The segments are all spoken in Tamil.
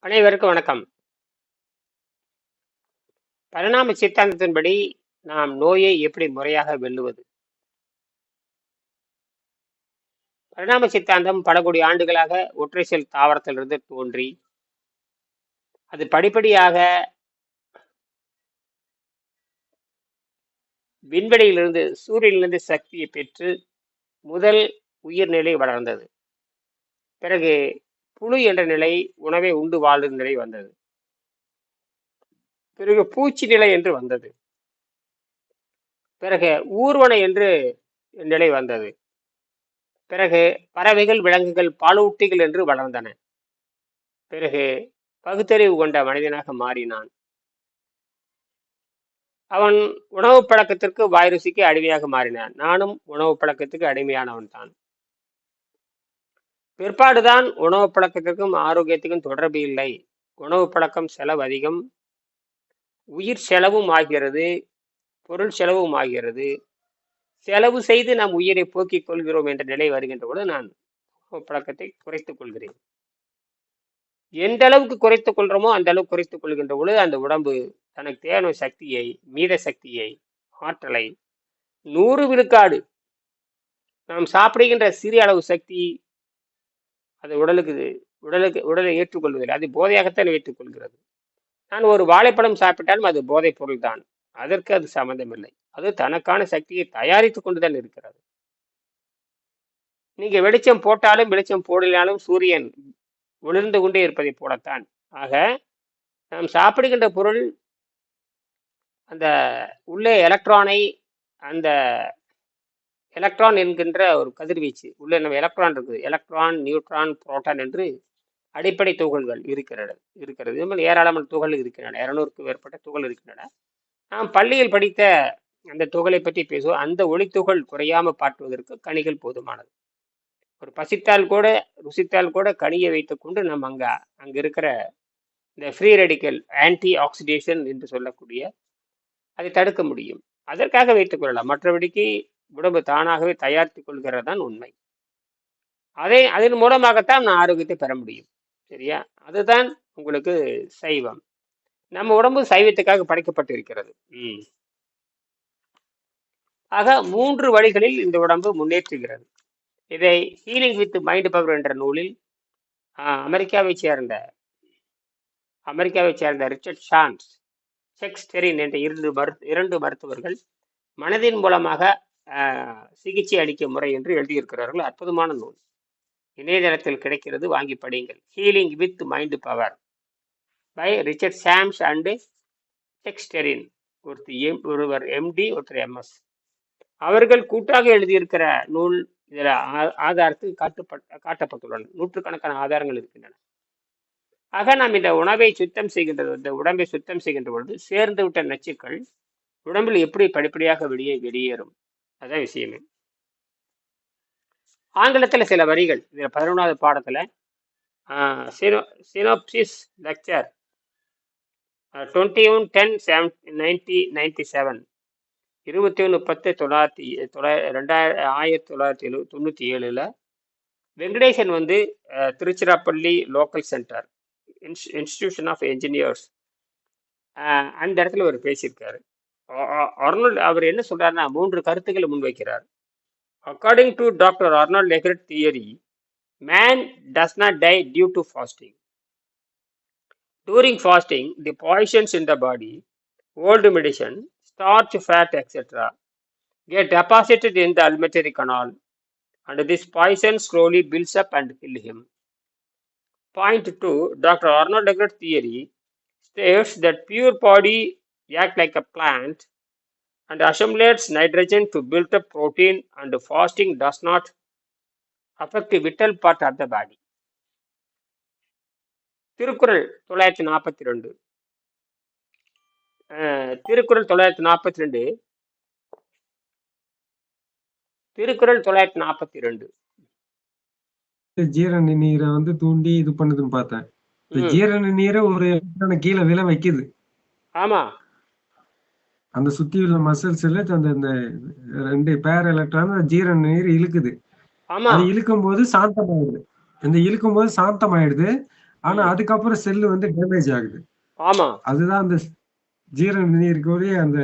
அனைவருக்கும் வணக்கம். பரிணாம சித்தாந்தத்தின்படி நாம் நோயை எப்படி முறையாக வெல்லுவது? பரிணாம சித்தாந்தம் பல கோடி ஆண்டுகளாக ஒற்றை செல் தாவரத்திலிருந்து தோன்றி அது படிப்படியாக விண்வெளியிலிருந்து சூரியனிலிருந்து சக்தியை பெற்று முதல் உயிர்நிலை வளர்ந்தது. பிறகு புழு என்ற நிலை, உணவை உண்டு வாழும் நிலை வந்தது. பிறகு பூச்சி நிலை என்று வந்தது. பிறகு ஊர்வன என்று நிலை வந்தது. பிறகு பறவைகள், விலங்குகள், பாலூட்டிகள் என்று வளர்ந்தன. பிறகு பகுத்தறிவு கொண்ட மனிதனாக மாறினான். அவன் உணவு பழக்கத்திற்கு, வாய் ருசிக்கு அடிமையாக மாறினான். நானும் உணவு பழக்கத்துக்கு அடிமையானவன் தான். பிற்பாடுதான் உணவு பழக்கத்திற்கும் ஆரோக்கியத்துக்கும் தொடர்பு இல்லை, உணவு பழக்கம் செலவு அதிகம், உயிர் செலவும் ஆகிறது, பொருள் செலவும் ஆகிறது, செலவு செய்து நாம் உயிரை போக்கிக் கொள்கிறோம் என்ற நிலை வருகின்ற பொழுது நான் உணவு பழக்கத்தை குறைத்துக் கொள்கிறேன். எந்த அளவுக்கு குறைத்துக் கொள்றோமோ அந்த அளவுக்கு குறைத்துக் கொள்கின்ற பொழுது அந்த உடம்பு தனக்கு தேவையான சக்தியை, மீத சக்தியை, ஆற்றலை 100 விழுக்காடு நாம் சாப்பிடுகின்ற சிறிய அளவு சக்தி அது உடலை ஏற்றுக்கொள்வதில்லை. அது போதையாகத்தான் ஏற்றுக்கொள்கிறது. நான் ஒரு வாழைப்பழம் சாப்பிட்டாலும் அது போதைப் பொருள் தான். அதற்கு அது சம்பந்தமில்லை. அது தனக்கான சக்தியை தயாரித்துக் கொண்டுதான் இருக்கிறது. நீங்க வெளிச்சம் போட்டாலும் வெளிச்சம் போடலாலும் சூரியன் ஒளிர்ந்து கொண்டே இருப்பதை போலத்தான். ஆக நாம் சாப்பிடுகின்ற பொருள் அந்த உள்ளே எலக்ட்ரானை, அந்த எலக்ட்ரான் என்கின்ற ஒரு கதிர்வீச்சு உள்ளே நம்ம எலக்ட்ரான் இருக்குது. எலக்ட்ரான், நியூட்ரான், புரோட்டான் என்று அடிப்படை துகள்கள் இருக்கிறது. இது மாதிரி ஏராளமான துகள் இருக்கின்றன. 200க்கும் மேற்பட்ட துகள் இருக்கின்றன. நாம் பள்ளியில் படித்த அந்த துகளை பற்றி பேசுவோம். அந்த ஒளித்துகள் குறையாம பாட்டுவதற்கு கனிகள் போதுமானது. ஒரு பசித்தால் கூட, ருசித்தால் கூட கனியை வைத்துக்கொண்டு நம்ம அங்க இருக்கிற இந்த ஃப்ரீ ரெடிக்கல் ஆன்டி ஆக்சிடேஷன் என்று சொல்லக்கூடிய அதை தடுக்க முடியும். அதற்காக வைத்துக் கொள்ளலாம். மற்றபடிக்கு உடம்பு தானாகவே தயாரித்துக் கொள்கிறது தான் உண்மை. அதன் மூலமாகத்தான் நான் ஆரோக்கியத்தை பெற முடியும். சரியா? அதுதான் உங்களுக்கு சைவம். நம்ம உடம்பு சைவத்துக்காக படைக்கப்பட்டிருக்கிறது. ஆக 3 வழிகளில் இந்த உடம்பு முன்னேற்றுகிறது. இதை ஹீலிங் வித் மைண்ட் பவர் என்ற நூலில் அமெரிக்காவை சேர்ந்த ரிச்சர்ட் ஷான்ஸ், செக்ஸ்டெரின் என்ற 2 மருத்துவர்கள் மனதின் மூலமாக சிகிச்சை அளிக்கும் முறை என்று எழுதியிருக்கிறார்கள். அற்புதமான நூல். இணையதளத்தில் கிடைக்கிறது, வாங்கி படியுங்கள். Healing with mind power by Richard Shames and செக்ஸ்டெரின். ஒருவர் எம்டி, ஒருத்தர் எம்எஸ். அவர்கள் கூட்டாக எழுதியிருக்கிற நூல். இதில் ஆதாரத்துக்கு காட்டப்பட்டுள்ளன. நூற்றுக்கணக்கான ஆதாரங்கள் இருக்கின்றன. ஆக நாம் இந்த உணவை சுத்தம் செய்கின்றது, இந்த உடம்பை சுத்தம் செய்கின்ற பொழுது சேர்ந்து விட்ட நச்சுக்கள் உடம்பில் எப்படி படிப்படியாக வெளியேறும், அதான் விஷயமே. ஆங்கிலத்தில் சில வரிகள் இதில் 11வது பாடத்துல synopsis lecture 21/10/1997 21/10/1997 Venkatesan Tiruchirappalli local centre institution of engineers அந்த இடத்துல அவர் பேசியிருக்காரு. அர்னால்ட் அவர் என்ன சொல்றாருன்னா 3 கருத்துக்களை முன்வைக்கிறார். According to Dr. Arnold Legret theory, man does not die due to fasting. During fasting, the poisons in the body, old medicine, starch, fat, etc., get deposited in the alimentary canal, and this poison slowly builds up and kills him. Point 2, Dr. Arnold Legret theory states that pure body act like a plant and assimilates nitrogen to build up protein, and fasting does not affect the vital part of the body. Thirukkural 942. Thirukkural 942. ஜீரண நீரை தூண்டி இது பண்ணுதுன்னு பார்த்தேன். ஜீரண நீரை ஒரு கீழே விழ வைக்குது. ஆமா, அந்த சுத்தி உள்ள மசில்ஸ்ல அந்த 2 பேர் எலக்ட்ரான் ஜீரண நீர் இழுக்குது. அது இழுக்கும் போது சாந்தமாயிடுது. சாந்தமாயிடுது. ஆனா அதுக்கப்புறம் செல்லு வந்து டேமேஜ் ஆகுது. ஆமா. அதுதான் அந்த ஜீரண நீருக்குரிய அந்த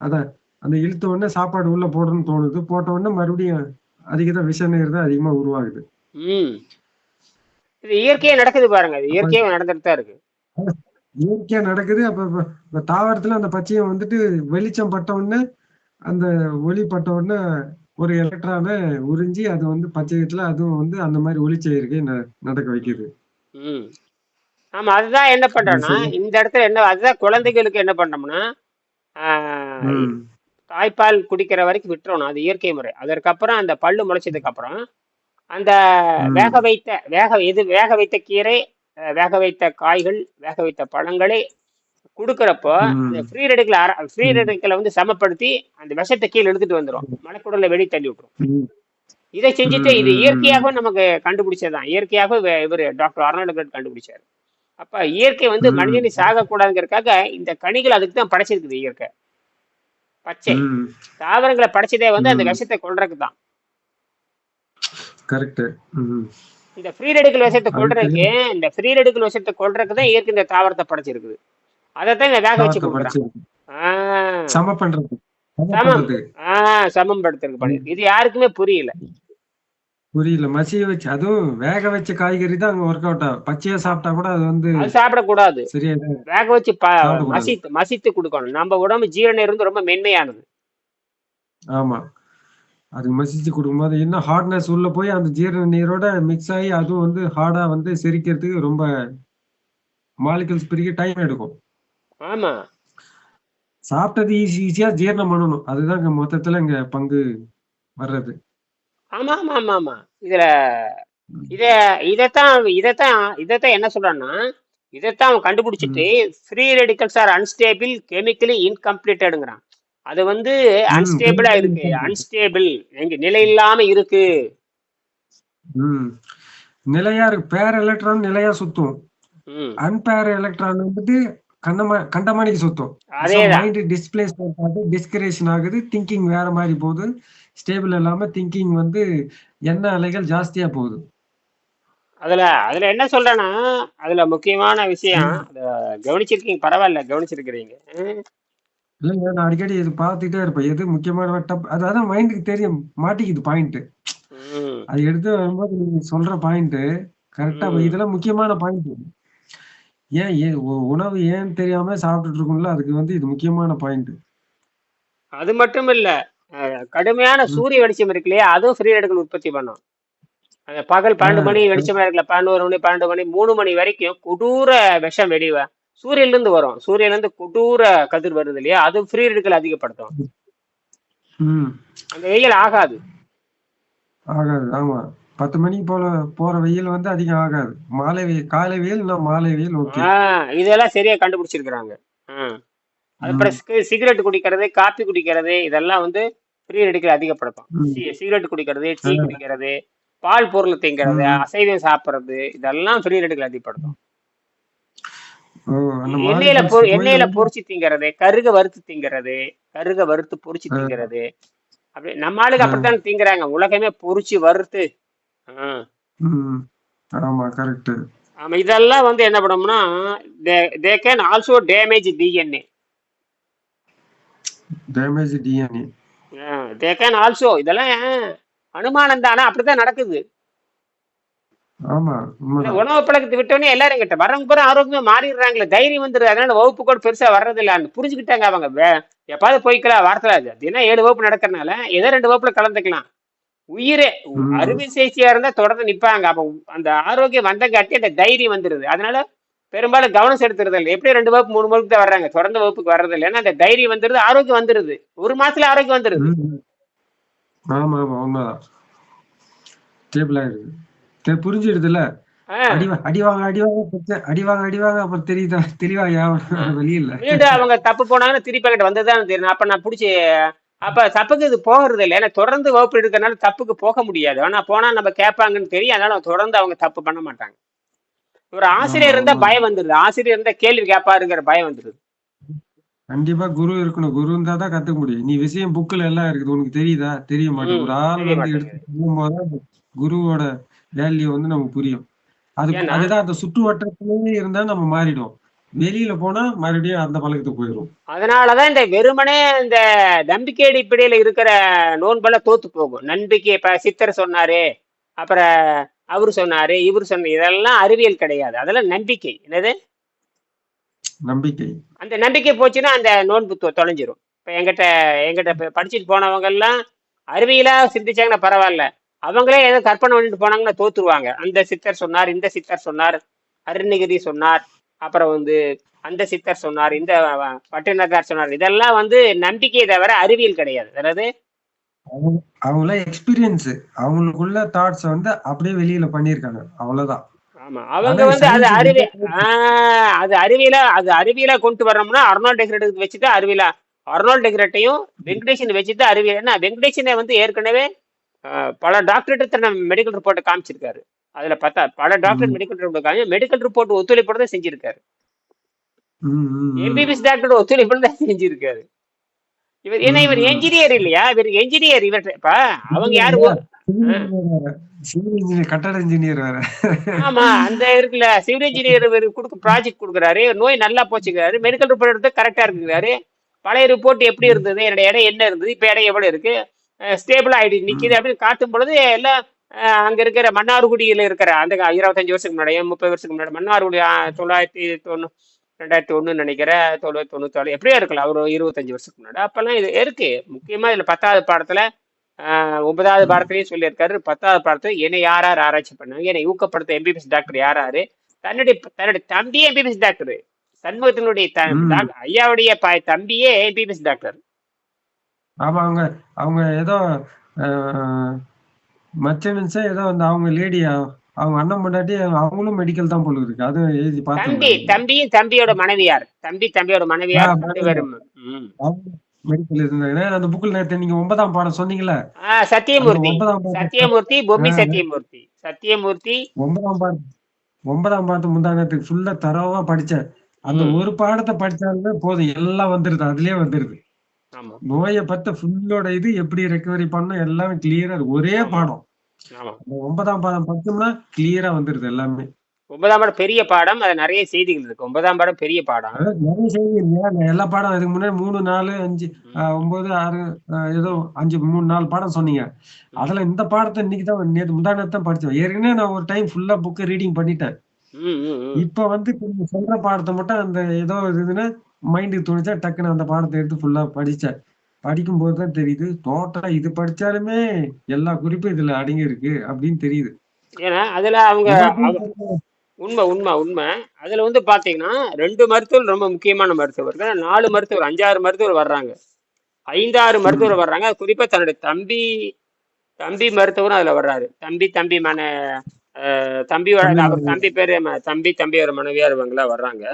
அதான் அந்த இழுத்த உடனே சாப்பாடு உள்ள போடணும்னு தோணுது. போட்ட உடனே மறுபடியும் அதிகதான் விஷ நீர் தான் அதிகமா உருவாகுது. ம். இது இயற்கையா நடக்குது பாருங்க. அது அப்ப இயற்கையா நடந்துட்டு தான் இருக்கு. இயற்கையா நடக்குது. அப்ப தாவரத்துல அந்த பச்சையம் வந்துட்டு வெளிச்சம் பட்ட உடனே அந்த ஒளி பட்ட உடனே ஒரு எலக்ட்ரான உறிஞ்சி அது வந்து பச்சையத்துல அதுவும் வந்து அந்த மாதிரி ஒளிச்சேர்க்கை நடக்க வைக்குது. ம். ஆமா. அதுதான் என்ன அது பண்றோம்னா, சரி. இந்த இடத்துல என்ன அதுதான் குழந்தைகளுக்கு என்ன பண்றோம்னா, ஆ ம். தாய்ப்பால் குடிக்கிற வரைக்கும் விட்டுறணும். அது இயற்கை முறை. அதற்கப்புறம் அந்த பல்லு முளைச்சதுக்கு அப்புறம், அந்த ம். வேக வைத்த கீரை, வேக வைத்த காய்கள், வேக வைத்த பழங்களை குடுக்குறப்போ, அந்த ம். ஃப்ரீ ம். ரேடிக்கல வந்து சமப்படுத்தி, அந்த விஷத்த கீழ இழுத்துட்டு வந்துரும். மலக்குடல்ல வெளிய தள்ளி விட்டுரும். ம். இதை செஞ்சுட்டு ம். இது ம். இயற்கையாகவும் நமக்கு கண்டுபிடிச்சதுதான். இயற்கையாகவே இவரு டாக்டர் அர்னால்டு பிரெட் கண்டுபிடிச்சாரு. அப்ப இயற்கை வந்து ம். மனிதனை சாகக்கூடாதுங்கிறதுக்காக இந்த கனிகள் அதுக்கு தான் படைச்சிருக்குது இயற்கை. பச்சை. ம். தாவரங்களை படைச்சதே வந்து அந்த ம். விஷத்தை கொல்றதுக்கு தான். கரெக்ட். ம். இந்த ஃப்ரீ ரெடிக்கல் விஷத்தை அது கொல்றதுக்கு தெரியும். இந்த ஃப்ரீ ரெடிக்கல் விஷத்தை கொல்றதுக்கு தான் இயற்கை இந்த தாவரத்தை படைச்சிருக்குது. அதைத்தான் இங்க வேக வச்சு தாவரத்தை கொடுக்குறான். படைச்சிருக்கு. ஆஹ் சம பண்றது. சம சமம். பண்றது. சமம் படுத்துறதுக்கு ம். பண்ணிருக்கு. இது யாருக்குமே புரியல. புரியல. மசிய வச்சு அதுவும் வேக வச்ச காய்கறி தான் அங்க ஒர்க் அவுட் ஆகும். பச்சையா சாப்பிட்டா கூட அது வந்து அது சாப்பிடக்கூடாது. சரியா வேக வச்சு சாப்பிடக்கூடாது. மசித்து கொடுக்கணும். நம்ம உடம்பு ஜீரணம் இருந்து ரொம்ப மென்மையானது. ஆமா. அது மசிச்சு கொடுக்கும்போது இன்னும் ஹார்ட்னஸ் உள்ள போய் அந்த ஜீரண நீரோட மிக்ஸ் ஆகி அதுவும் வந்து ஹார்டா வந்து செரிக்கிறதுக்கு ரொம்ப மாலிகூல்ஸ் பிரிக்க டைம் எடுக்கும். ஆமா சாப்பிட்டது ஈஸியா ஜீரணம் பண்ணணும். அதுதான் இங்க மொத்தத்துல இங்க பங்கு வர்றது. ஆமா ஆமா ஆமா ஆமா இதுல இத இதைத்தான் என்ன சொல்றான்னா, இதைத்தான் அவன் கண்டுபிடிச்சிட்டு ம். Free radicals are unstable chemically இன்கம்ப்ளீட்டடுங்கிறான். அது வந்து ம். அன்ஸ்டேபிளா chemical இருக்கு. incomplete. அன்ஸ்டேபிள் எங்க நிலை இல்லாம இருக்கு. ம். நிலையா இருக்கு. பேர் எலக்ட்ரான் நிலையா சுத்தும். ம் அன்பேர் எலக்ட்ரான் வந்துட்டு கண்டமானிக்கு சுத்தும். ஸோ அதேதான். மைண்ட் டிஸ்பிளேஸ்மெண்ட் ஆகுது, டிஸ்கரேஷன் ஆகுது, திங்கிங் வேற மாதிரி போகுது. ஸ்டேபிள் இல்லாம திங்கிங் வந்து எண்ண அலைகள் ஜாஸ்தியா போகுது. அதுல அதுல என்ன சொல்றேன்னா, அதுல முக்கியமான விஷயம் ம். அத கவனிச்சிருக்கீங்க, பரவாயில்ல கவனிச்சிருக்கிறீங்க. இல்லைங்க நான் அடிக்கடி இது பார்த்துக்கிட்டே இருப்பேன். எது முக்கியமான அதான் மைண்டுக்கு தெரியும் மாட்டிக்குது பாயிண்ட். ம் அது எடுத்து வரும்போது நீங்க சொல்ற பாயிண்ட் கரெக்டா ம் இதெல்லாம் முக்கியமான பாயிண்ட். ஏன் உணவு ஏன் தெரியாம சாப்பிட்டுட்டு இருக்கோம்ல அதுக்கு வந்து இது முக்கியமான பாயிண்ட். அது மட்டும் இல்ல, கடுமையான ம். சூரிய வெளிச்சம் இருக்கு இல்லையா, அதுவும் ஃப்ரீ ரேடிக்கல் உற்பத்தி பண்ணும். அந்த பகல் ஆ, 12 மணி வெளிச்சமா இருக்குல்ல, 11 மணி 12 மணி 3 மணி வரைக்கும் கொடூர விஷம் சூரியன்ல இருந்து வரும். சூரியன்ல இருந்து கொடூர கதிர் வருது இல்லையா, அது ஃப்ரீ ரேடிக்கல் அதிகப்படுத்தும். ம். அந்த வெயில் ஆகாது. ஆகாது. ஆமா. 10 மணிக்கு போல போற வெயில் வந்து அதிகம் ஆகாது. மாலை வெயில் காலை வெயில் இல்ல மாலை வெயில் ஓகே. இதெல்லாம் சரியா கண்டுபிடிச்சிருக்கிறாங்க. அப்புறம் ம். சிகரெட் குடிக்கிறது, காப்பி குடிக்கிறது, இதெல்லாம் வந்து ஃப்ரீ ரேடிக்கல் அதிகப்படுத்தும். ம். சிகரெட் குடிக்கிறது, டீ அதான். குடிக்கிறது, பால் பொருள் திங்கிறது, ம். அசைவம் சாப்பிடுறது, இதெல்லாம் ஃப்ரீ ரேடிக்கல் அதிகப்படுத்தும். ஓ அந்த மாலிகூல்ஸ் போய் எண்ணெயில வந்து பொரிச்சு திங்கிறது, கருக வறுத்து பொரிச்சு ஆ, திங்கிறது. அப்படி நம்ம ஆளுங்க ஆ. அப்படித்தான் திங்கிறாங்க. உலகமே பொரிச்சு வறுத்து. ஆஹ் ம். ஆமா கரெக்ட். ஆமா இதெல்லாம் வந்து என்ன பண்ணும்னா, they can also damage DNA. Damage DNA. They can also இதெல்லாம் அனுமானம் தானே, அப்படித்தான் நடக்குது. ஆமா இல்ல உண்மைதான். உணவு பழக்கத்தை விட்டோடனே எல்லாரும் கிட்ட வரவங்க பூரா ஆரோக்கியமா மாறிடுறாங்களே, தைரியம் வந்துருது. அதனால வகுப்பு கூட பெருசா வர்றது இல்ல, புரிஞ்சுக்கிட்டாங்க அவங்க. எப்பாவது போய்க்கலாம் வாரத்துல தினம் 7 வகுப்பு நடக்கிறதுனால ஏதோ 2 வகுப்புல கலந்துக்கலாம். உயிரே ம். அறுவை சிகிச்சையா இருந்தா தொடர்ந்து நிப்பாங்க. அப்ப அந்த ஆரோக்கியம் வந்தங்காட்டி அந்த தைரியம் வந்துருது. அதனால பெரும்பாலும் கவனம் செலுத்துறது இல்லை. எப்படி 2 வகுப்பு 3 வகுப்பு தான் வர்றாங்க, தொடர்ந்து வகுப்புக்கு வர்றது இல்லை. ஏன்னா அந்த தைரியம் வந்துருது, ஆரோக்கியம் வந்துருது. ஒரு மாசத்துல ஆரோக்கியம் வந்துருது. ம். ஆமா ஆமா உண்மைதான். ஸ்டேபிள் ஆயிடுது. புரிஞ்சிடுதுல்ல. ஆஹ் அடிவாங்க அப்புறம் தெரியுதா தெளிவா ஆஹ் வழி இல்ல. மீண்டும் அவங்க தப்பு போனாங்கன்னா திருப்பி என்கிட்ட வந்ததுதான் தெரியும். அப்ப நான் பிடிச்சி அப்ப தப்புக்கு இது போகிறது இல்லை. ஏன்னா தொடர்ந்து வகுப்பு எடுக்கிறதுனால தப்புக்கு போக முடியாது. ஆனா போனா நம்ம கேட்பாங்கன்னு தெரியும். அதனால தொடர்ந்து அவங்க தப்பு பண்ண மாட்டாங்க. ஒரு ஆமா ஆசிரியர் இருந்தா உண்மைதான். பயம் வந்துருது. ஆசிரியர் இருந்தா கேள்வி கேட்பாருங்கிற பயம் வந்துருது. கண்டிப்பா குரு இருக்கணும். குரு இருந்தா தான் கத்துக்க முடியும். நீ விஷயம் புக்ல எல்லாம் இருக்குது. உனக்கு தெரியுதா? தெரிய மாட்டேங்குது. ஒரு ஆள் தெரிய வந்து எடுத்து மாட்டேங்குது. சொல்லும்போது குருவோட வேல்யூ வந்து நமக்கு புரியும். ஏன்னா அதுதான் அந்த சுற்று வட்டத்திலே இருந்தா நம்ம மாறிடும். வெளியில போனா மறுபடியும் அந்த பழக்கத்துக்கு போயிரும். அதனாலதான் இந்த வெறுமனே இந்த நம்பிக்கை அடிப்படையில இருக்கிற நோன்பெல்லாம் தோத்து போகும். நம்பிக்கை இப்ப சித்தர் சொன்னாரு, அப்புறம் அவரு சொன்னாரு, இவரு சொன்னாரு, இதெல்லாம் அறிவியல் கிடையாது. அதெல்லாம் நம்பிக்கை. என்னது? நம்பிக்கை. அந்த நம்பிக்கை போச்சுன்னா அந்த நோன்பு தொலைஞ்சிரும். இப்ப எங்கிட்ட எங்கிட்ட படிச்சுட்டு போனவங்க எல்லாம் அறிவியலா சிந்திச்சாங்கன்னா பரவாயில்ல. அவங்களே ஏதோ கற்பனை பண்ணிட்டு போனாங்கன்னா தோத்துருவாங்க. அந்த சித்தர் சொன்னார், இந்த சித்தர் சொன்னார், அருணகிரி சொன்னார், அப்புறம் வந்து அந்த சித்தர் சொன்னார், இந்த பட்டினத்தார் சொன்னார். இதெல்லாம் வந்து நம்பிக்கை தவிர அறிவியல் கிடையாது. அதாவது அவங்க அவங்கள எக்ஸ்பீரியன்ஸ் அவங்களுக்குள்ள தாட்ஸ் வந்து அப்படியே வெளியில பண்ணியிருக்காங்க. அவ்வளவுதான். ஆமா, ஆனா அவங்க வந்து அது சயின்ஸ் அறிவியலா கொண்டு வர்றோம்னா அர்னால்ட் டெக்ரேட் வச்சுட்டு அறிவியலா அர்னால்ட் டெக்ரேட்டையும் வெங்கடேஷன் வச்சுட்டு அறிவியல். ஏன்னா வெங்கடேஷனை வந்து ஏற்கனவே பல டாக்டரேட் தன்னை மெடிக்கல் ரிப்போர்ட்டை காமிச்சிருக்காரு. அதுல பார்த்தா பல டாக்டர் மெடிக்கல் ரிப்போர்ட் காமி மெடிக்கல் ரிப்போர்ட் ஒத்துழைப்போட தான் செஞ்சிருக்காரு. எம்பிபிஎஸ் டாக்டர் ஒத்துழைப்போட தான் செஞ்சிருக்காரு. இவர் என்ஜினியர் இல்லையா? இவர் என்ஜினியர். இவர்ப்பா அவங்க யாரு? சிவில் இன்ஜினியர், கட்டட இன்ஜினியர் வேற. ஆமா, அந்த இருக்குல்ல சிவில் இன்ஜினியர் ப்ராஜெக்ட் கொடுக்குறாரு. நோய் நல்லா போச்சுக்கிறாரு. மெடிக்கல் ரிப்போர்ட் எடுத்து கரெக்டா இருக்குறாரு. பழைய ரிப்போர்ட் எப்படி இருந்தது, என்னோட இடம் என்ன இருந்தது, இப்ப இடம் எவ்வளவு இருக்கு, ஸ்டேபிள் ஆயிடுச்சு நிக்குது அப்படின்னு காட்டும் பொழுது எல்லாம் அங்க இருக்கிற மன்னார்குடியில இருக்கிற அந்த 25 வருஷத்துக்கு முன்னாடி 30 வருஷத்துக்கு முன்னாடி மன்னார்குடி 2001 நினைக்கிறேன், 94 எப்படியா இருக்கலாம், ஒரு 25 வருஷத்துக்கு முன்னாடி. அப்பெல்லாம் இது இருக்கு. முக்கியமா இதுல 10வது பாடத்துல 9வது பாடத்திலையும் சொல்லியிருக்காரு. 10வது பாடத்துல என்னை யார் யார் ஆராய்ச்சி பண்ணாங்க, என்னை ஊக்கப்படுத்த எம்பிபிஎஸ் டாக்டர் யாராரு, தன்னுடைய தம்பி எம்பிபிஎஸ் டாக்டர், சண்முகத்தினுடைய ஐயாவுடைய தம்பியே எம்பிபிஎஸ் டாக்டர். ஆமா, அவங்க அவங்க ஏதோ மச்சன்ஸே ஏதோ அந்த அவங்க லேடி அவங்க அண்ணன் பொண்டாட்டி அவங்களும் மெடிக்கல் தான் போல இருக்கு. அது எழுதி பார்த்தேன். தம்பியோட மனைவியார், தம்பியோட மனைவியார் மெடிக்கல் இருந்தாங்க. அந்த புக்ல நேத்து நீங்க 9ஆம் பாடம் சொன்னீங்கல்ல, சத்தியமூர்த்தி பொம்மி சத்தியமூர்த்தி 9ஆம் பாடத்து முந்தானத்துக்கு ஃபுல்லா தரவா படிச்சேன். அந்த ஒரு பாடத்தை படிச்சாலுமே போதும், எல்லாம் வந்துருது, அதுலயே வந்துருது. நோயை பத்த ஃபுல்லோட இது எப்படி ரெக்கவரி பண்ணணும் எல்லாமே கிளியரா இருக்கு. ஒரே பாடம் 9ஆம் பாடம் படிச்சோம்னா கிளியரா வந்துருது எல்லாமே. 9ஆம் பாடம் பெரிய பாடம், அது நிறைய செய்திகள் இருக்கு. 9ஆம் பாடம் பெரிய பாடம், நிறைய செய்தி இல்லையா? எல்லா பாடம் இதுக்கு முன்னாடி 3, 4, 5, 9, 6 ஏதோ 5, 3, 4 பாடம் சொன்னீங்க. அதுல இந்த பாடத்தை இன்னைக்கு தான் நேற்று முந்தானத்தான் படிச்சோம். ஏற்கனவே நான் ஒரு டைம் ஃபுல்லா புக்கு ரீடிங் பண்ணிட்டேன். இப்ப வந்து சொல்ற பாடத்தை மட்டும் அந்த ஏதோ இதுன்னா மைண்டுக்கு தோணுச்சா டக்குன்னு அந்த பாடத்தை எடுத்து ஃபுல்லா படிச்சேன். படிக்கும் போதுதான் தெரியுது, டோட்டலா இது படிச்சாலுமே எல்லா குறிப்பும் இதுல அடங்கி இருக்கு அப்படின்னு தெரியுது. ஏன்னா அதுல அவங்க உண்மை அதுல வந்து பாத்தீங்கன்னா 2 மருத்துவர் ரொம்ப முக்கியமான மருத்துவர்கள், 4 மருத்துவர், 5, 6 மருத்துவர் வர்றாங்க, 5, 6 மருத்துவர் வர்றாங்க. குறிப்பா தன்னுடைய தம்பி மருத்துவரும் அதுல வர்றாரு. அவர் தம்பி பேரு தம்பியோட மனைவியார் இவங்களா வர்றாங்க.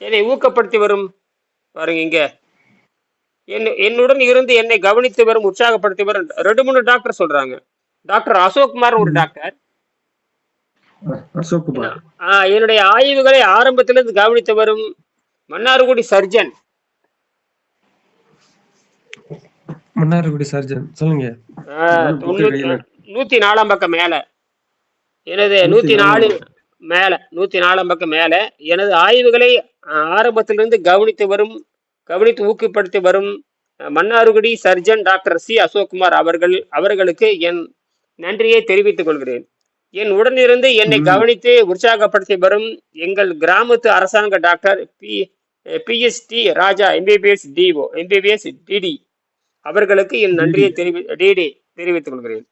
என்னை ஊக்கப்படுத்தி வரும் பாருங்க இங்க, என்னுடன் இருந்து என்னை கவனித்து வரும், உற்சாகப்படுத்தி வரும் 2, 3 டாக்டர் சொல்றாங்க. டாக்டர் அசோக்குமார் ஒரு டாக்டர். என்னுடைய ஆய்வுகளை ஆரம்பத்திலிருந்து கவனித்து வரும் மன்னார்குடி சர்ஜன். சொல்லுங்க. 104ஆம் பக்கம் மேல, எனது 104 மேல 104ஆம் பக்கம் மேல, எனது ஆய்வுகளை ஆரம்பத்திலிருந்து கவனித்து ஊக்கப்படுத்தி வரும் Mannargudi surgeon doctor C Ashokkumar அவர்களுக்கு என் நன்றியை தெரிவித்துக் கொள்கிறேன். என் உடனிருந்து என்னை கவனித்து உற்சாகப்படுத்தி வரும் எங்கள் கிராமத்து அரசாங்க டாக்டர் PST ராஜா எம்பிபிஎஸ் டிடி அவர்களுக்கு என் நன்றியை தெரிவித்துக் கொள்கிறேன்.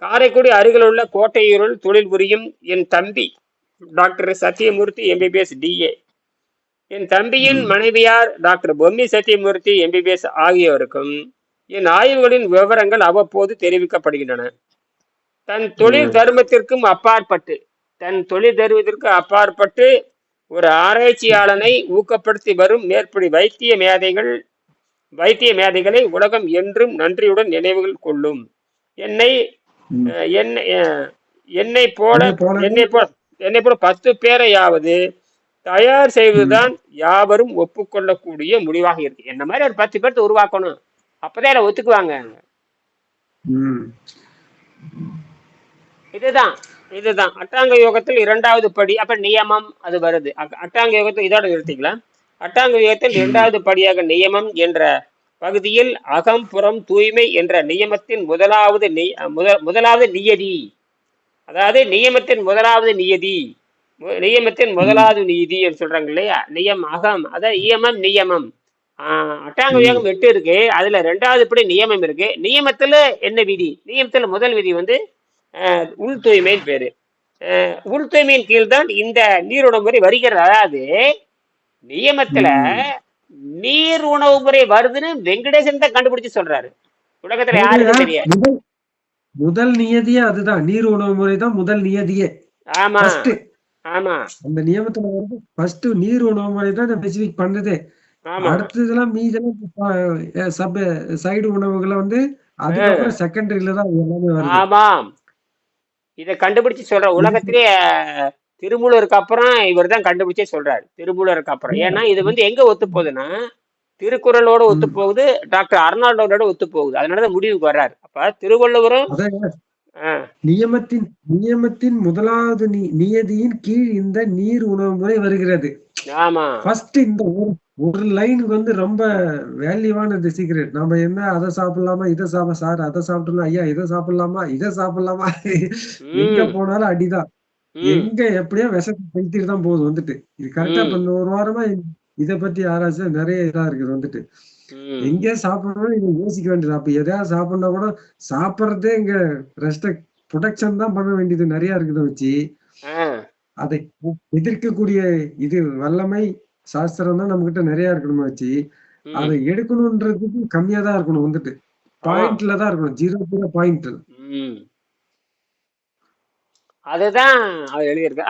காரைக்குடி அருகில் உள்ள கோட்டையூரில் தொழில் புரியும் என் தம்பி டாக்டர் சத்தியமூர்த்தி எம்பிபிஎஸ் DA, என் தம்பியின் மனைவியார் டாக்டர் பொம்மி சத்தியமூர்த்தி எம்பிபிஎஸ் ஆகியோருக்கும் என் ஆய்வுகளின் விவரங்கள் அவ்வப்போது தெரிவிக்கப்படுகின்றன. தன் தொழில் தர்மத்திற்கும் அப்பாற்பட்டு ஒரு ஆராய்ச்சியாளனை ஊக்கப்படுத்தி வரும் மேற்படி வைத்திய மேதைகளை உலகம் என்றும் நன்றியுடன் நினைவுகள் கொள்ளும். என்னை போல 10 பேரையாவது தயார் செய்வதுதான் யாவரும் ஒப்புக்கொள்ளக்கூடிய முடிவாக இருக்கு. என்ன மாதிரி ஒரு 10 பேர்த்த உருவாக்கணும், அப்பதான் ஒத்துக்குவாங்க. இதுதான் இதுதான் அட்டாங்க யோகத்தில் இரண்டாவது படி. அப்ப நியமம் அது வருது. அட்டாங்க யோகத்தில் இதோட நிறுத்திக்கலாம். அட்டாங்க யோகத்தில் இரண்டாவது படியாக நியமம் என்ற பகுதியில் அகம் புறம் தூய்மை என்ற நியமத்தின் முதலாவது நியதி. அதாவது நியமத்தின் முதலாவது நியதி, நியமத்தின் முதலாவது நீதி என்று சொல்றாங்க இல்லையா? நியம் அகம், அதாவது இயமம் நியமம். அட்டாங்க யோகம் 8 இருக்கு, அதுல 2வது படி நியமம் இருக்கு. நியமத்துல என்ன விதி? நியமத்துல முதல் விதி வந்து உள் தூய்மைன்னு பேரு. உள் தூய்மையின் கீழ் தான் இந்த நீர் உணவு முறை வருகிறது. அதாவது நியமத்துல நீர் உணவு முறை வருதுன்னு வெங்கடேசன் தான் கண்டுபிடிச்சு சொல்றாரு. உலகத்துல யாருக்கும் தெரியாது. முதல் நியதியே அதுதான், நீர் உணவு முறை தான் முதல் நியதியே. ஆமா ஆமா, அந்த நியமத்துல வந்து ஃபர்ஸ்ட் நீர் உணவு முறை தான் ஸ்பெசிபிக் பண்ணுதே. அடுத்ததெல்லாம் மீதெல்லாம் சப் சைடு உணவுகளை வந்து அதுக்கப்புறம் செகண்டரியில தான் எல்லாமே வருது. ஆமாம், இதை கண்டுபிடிச்சு சொல்ற உலகத்திலே திருமூலருக்கு அப்புறம் இவர் தான் கண்டுபிடிச்சே சொல்றாரு. திருமூலருக்கு அப்புறம். ஏன்னா இது வந்து எங்க ஒத்து போகுதுன்னா திருக்குறளோட ஒத்து போகுது, டாக்டர் அர்னால்டோட ஒத்து போகுது. அதனாலதான் முடிவுக்கு வர்றாரு. அப்ப திருவள்ளுவரும் நியமத்தின் முதலாவது நியதியின் கீழ் இந்த நீர் உணவு முறை வருகிறது. ஆமா, ஃபர்ஸ்ட் இந்த ஒரு லைனுக்கு வந்து ரொம்ப வேல்யூவான சீக்ரெட். நம்ம என்ன அதை சாப்பிடலாமா, இதை சாப்பிட சார், அதை சாப்பிடலாம் ஐயா, இதை சாப்பிடலாமா, இதை சாப்பிடலாமா, எங்க போனாலும் அடிதான். எங்க எப்படியோ விஷத்தை செலுத்திட்டு தான் போகுது வந்துட்டு. இது கரெக்டா இப்ப இந்த ஒரு வாரமா இதை பத்தி ஆராய்ச்சி நிறைய இதா இருக்குது வந்துட்டு. எங்க சாப்பிடணும் இது யோசிக்க வேண்டியது. அப்ப எதையாவது சாப்பிடனா கூட சாப்பிட்றதே இங்க ரெஸ்ட் ப்ரொடக்ஷன் தான் பண்ண வேண்டியது நிறைய இருக்குது. வச்சு அதை எதிர்க்கக்கூடிய இது வல்லமை சாஸ்திரம் தான் நம்ம கிட்ட நிறைய இருக்கணும். வச்சு அதை எடுக்கணும்ன்றதுக்கு கம்மியா தான் இருக்கணும் வந்துட்டு. பாயிண்ட்ல தான் இருக்கணும், 0 பாயிண்ட். அதுதான் அவர் எழுதியிருக்கு.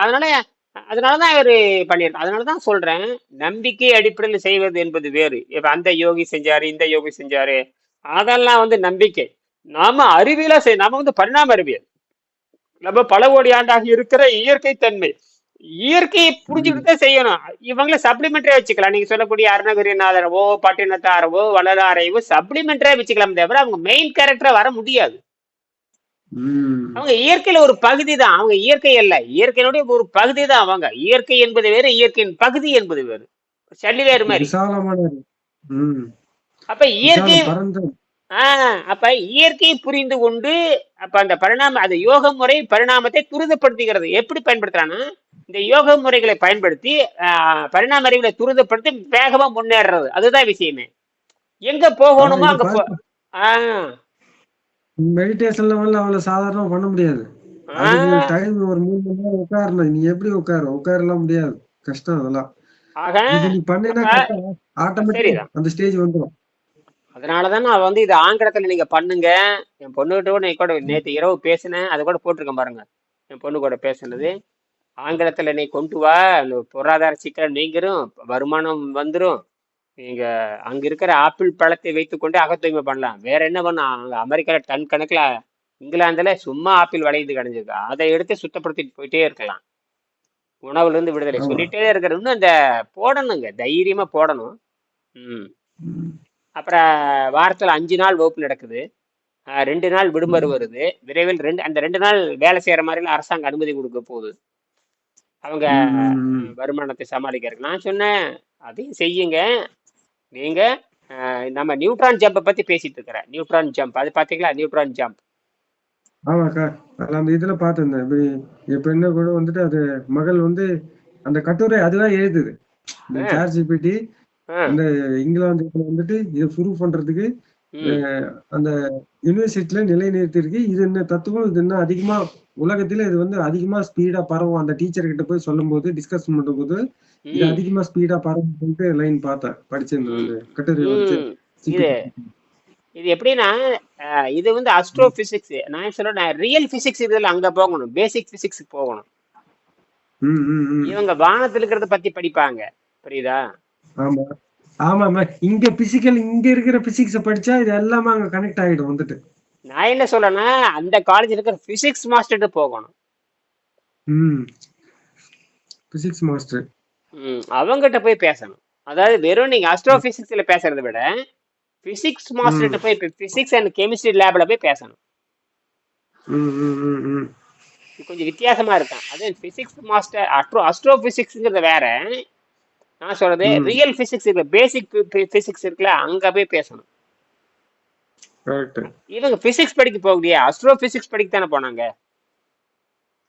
அதனாலதான் இவரு பண்ணியிருக்க. அதனாலதான் சொல்றேன், நம்பிக்கை அடிப்படையில் செய்வது என்பது வேறு. இப்ப அந்த யோகி செஞ்சாரு, இந்த யோகி செஞ்சாரு, அதெல்லாம் வந்து நம்பிக்கை. நாம அறிவியலா நாம வந்து பரிணாம அறிவியல். நம்ம பல கோடி ஆண்டாக இருக்கிற இயற்கை தன்மை, இயற்கையை புரிஞ்சுக்கிட்டு தான் செய்யணும். இவங்கள சப்ளிமெண்டரியா வச்சுக்கலாம். நீங்க சொல்லக்கூடிய அருணகிரிநாதரவோ பட்டினத்தாரவோ வள்ளலாரையோ சப்ளிமெண்டரியா வச்சுக்கலாம், தவிர அவங்க மெயின் கேரக்டரா வர முடியாது. அவங்க இயற்கையில ஒரு பகுதி தான். அவங்க இயற்கை அல்ல, இயற்கையினுடைய ஒரு பகுதி தான் அவங்க. இயற்கை என்பது வேறு, இயற்கையின் பகுதி என்பது வேறு. சல்லி வேறு மாதிரி. அப்ப இயற்கை அப்ப இயற்கையை புரிந்து கொண்டு அப்ப அந்த பரிணாம அந்த யோக முறை பரிணாமத்தை துரிதப்படுத்துகிறது. எப்படி பயன்படுத்துறான்னா இந்த யோக முறைகளை பயன்படுத்தி பரிணாம அறிவுகளை துரிதப்படுத்தி வேகமா முன்னேறது. அதுதான் விஷயமே. எங்க போகணுமோ அங்க போ. மெடிடேஷன் லெவல்ல அவ்வளவு சாதாரணமா பண்ண முடியாது. டைம் ஒரு 3 மணி நேரம் உட்காரணும். நீ எப்படி உட்காரலாம் முடியாது, கஷ்டம். அதெல்லாம் நீ பண்ணினா ஆட்டோமேட்டிக்கா அந்த ஸ்டேஜ் வந்துடும். அதனாலதான் நான் வந்து இது ஆங்கிலத்துல நீங்க பண்ணுங்க. என் பொண்ணுகிட்ட கூட கூட நேற்று இரவு பேசினேன், அது கூட போட்டிருக்கேன் பாருங்க. என் பொண்ணு கூட பேசுனது ஆங்கிலத்துல. நீ கொண்டு வா, பொருளாதார சிக்கல் நீங்கிரும், வருமானம் வந்துடும். நீங்க அங்க இருக்கிற ஆப்பிள் பழத்தை வைத்துக்கொண்டு அகத்தூய்மை பண்ணலாம். வேற என்ன பண்ணலாம்? அங்க அமெரிக்கால டன் கணக்குல, இங்கிலாந்துல சும்மா ஆப்பிள் விளையுது கிடைஞ்சிருக்கு. அதை எடுத்து சுத்தப்படுத்திட்டு போயிட்டே இருக்கலாம். உணவுல இருந்து விடுதலை சொல்லிட்டே இருக்கிறது. இன்னும் இந்த போடணுங்க, தைரியமா போடணும். அப்புறம் வாரத்துல 5 நாள் வகுப்பு நடக்குது, 2 நாள் விடுமுறை வருது. விரைவில் அந்த 2 நாள் வேலை செய்யற மாதிரி அரசாங்கம் அனுமதி கொடுக்க போகுது, அவங்க வருமானத்தை சமாளிக்கிறதுக்கு. நான் சொன்னேன் அதையும் செய்யுங்க. நீங்க நம்ம நியூட்ரான் ஜம்பை பத்தி பேசிட்டு இருக்கிறேன். நியூட்ரான் ஜம்ப் அது பாத்தீங்களா? Neutron jump. ஆமாக்கா, அந்த இதுல பாத்துருந்தேன். இப்ப என்ன கூட வந்துட்டு அது மகள் வந்து அந்த கட்டுரை அதுதான் எழுதுது. இந்த ChatGPT அந்த இங்கிலாந்துல வந்துட்டு இதை ப்ரூவ் பண்றதுக்கு அந்த யூனிவர்சிட்டியில நிலைநிறுத்திருக்கு. இது என்ன தத்துவம், இது என்ன அதிகமா உலகத்துல இது வந்து அதிகமா ஸ்பீடா பரவும். அந்த டீச்சர் கிட்ட போய் சொல்லும் போது, டிஸ்கஸ் பண்ணும் போது இது அதிகமா ஸ்பீடா பரவும் லைன் பார்த்தேன், படிச்சிருந்தேன் கட்டுரை. இது எப்படின்னா இது வந்து அஸ்ட்ரோ பிசிக்ஸ். நான் சொல்றேன் ரியல் பிசிக்ஸ் இதுல அங்க போகணும், பேசிக் பிசிக்ஸ் போகணும். இவங்க வானத்துல இருக்கிறத பத்தி படிப்பாங்க, புரியுதா? ஆமா ஆமா, இங்க பிசிக்கல் இங்க இருக்கிற பிசிக்ஸ் படிச்சா இது எல்லாமே அங்க கனெக்ட் ஆயிடும் வந்துட்டு. நான் என்ன சொல்றேன்னா அந்த காலேஜ் இருக்கிற பிசிக்ஸ் மாஸ்டர் போகணும். பிசிக்ஸ் மாஸ்டர் அவங்ககிட்ட போய் பேசணும். அதாவது வெறும் நீங்க அஸ்ட்ரோ பிசிக்ஸ்ல பேசுறதை விட பிசிக்ஸ் மாஸ்டர்கிட்ட போய் பிசிக்ஸ் அண்ட் கெமிஸ்ட்ரி லேப்ல போய் பேசணும். இது கொஞ்சம் வித்தியாசமா இருக்கும். அது பிசிக்ஸ் மாஸ்டர் அஸ்ட்ரோ பிசிக்ஸ்ங்கிறது வேற. நான் சொல்றது ம் ரியல் பிசிக்ஸ் இருக்குல்ல, பேசிக் பிசிக்ஸ் இருக்குல்ல, அங்க போய் பேசணும். கரெக்ட். இவங்க பிசிக்ஸ் படிக்க போகலையா, அஸ்ட்ரோ பிசிக்ஸ் படிக்க தானே போனாங்க.